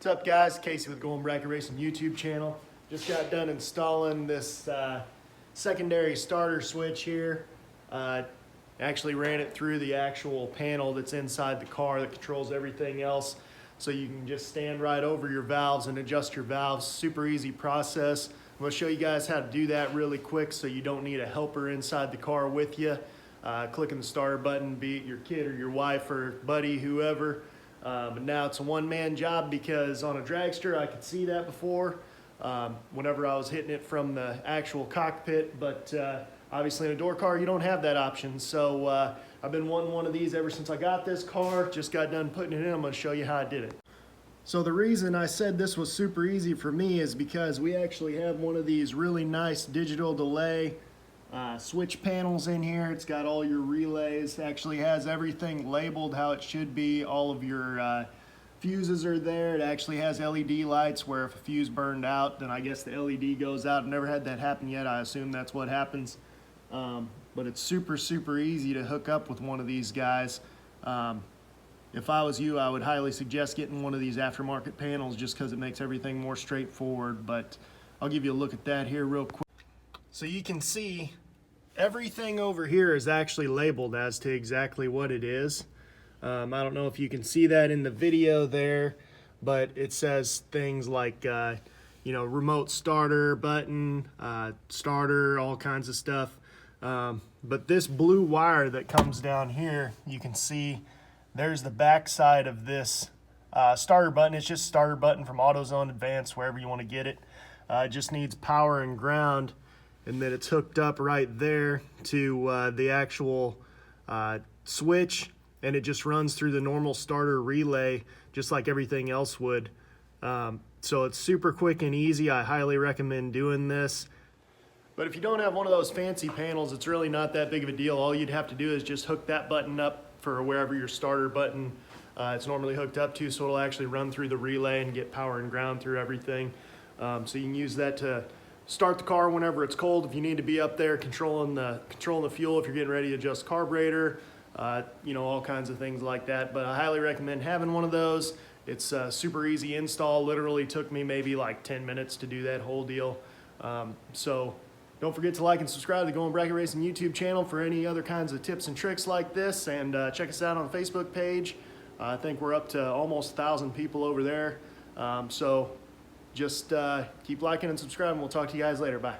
What's up, guys? Casey with Golden Bracket Racing YouTube channel. Just got done installing this secondary starter switch here. Actually ran it through the actual panel that's inside the car that controls everything else. So you can just stand right over your valves and adjust your valves. Super easy process. I'm going to show you guys how to do that really quick so you don't need a helper inside the car with you. Clicking the starter button, be it your kid or your wife or buddy, whoever. But now it's a one-man job because on a dragster I could see that before whenever I was hitting it from the actual cockpit, but obviously in a door car you don't have that option. So I've been wanting one of these ever since I got this car. Just got done putting it in. I'm going to show you how I did it. So the reason I said this was super easy for me is because we actually have one of these really nice digital delay switch panels in here. It's got all your relays, actually has everything labeled how it should be. All of your fuses are there. It actually has LED lights where if a fuse burned out, then I guess the LED goes out. I've never had that happen yet. I assume that's what happens. But it's super easy to hook up with one of these guys. If I was you, I would highly suggest getting one of these aftermarket panels just because it makes everything more straightforward. But I'll give you a look at that here real quick. So you can see everything over here is actually labeled as to exactly what it is. I don't know if you can see that in the video there, but it says things like, remote starter button, starter, all kinds of stuff. But this blue wire that comes down here, you can see there's the back side of this starter button. It's just starter button from AutoZone Advanced, wherever you want to get it. It just needs power and ground. And then it's hooked up right there to the actual switch, and it just runs through the normal starter relay just like everything else would. So it's super quick and easy. I highly recommend doing this. But if you don't have one of those fancy panels, it's really not that big of a deal. All you'd have to do is just hook that button up for wherever your starter button it's normally hooked up to, so it'll actually run through the relay and get power and ground through everything. So you can use that to start the car whenever it's cold. If you need to be up there controlling the fuel, if you're getting ready to adjust carburetor, all kinds of things like that. But I highly recommend having one of those. It's a super easy install. Literally took me maybe like 10 minutes to do that whole deal. So don't forget to like and subscribe to the Golden Bracket Racing YouTube channel for any other kinds of tips and tricks like this. And check us out on the Facebook page. I think we're up to almost 1,000 people over there. So just keep liking and subscribing. We'll talk to you guys later. Bye.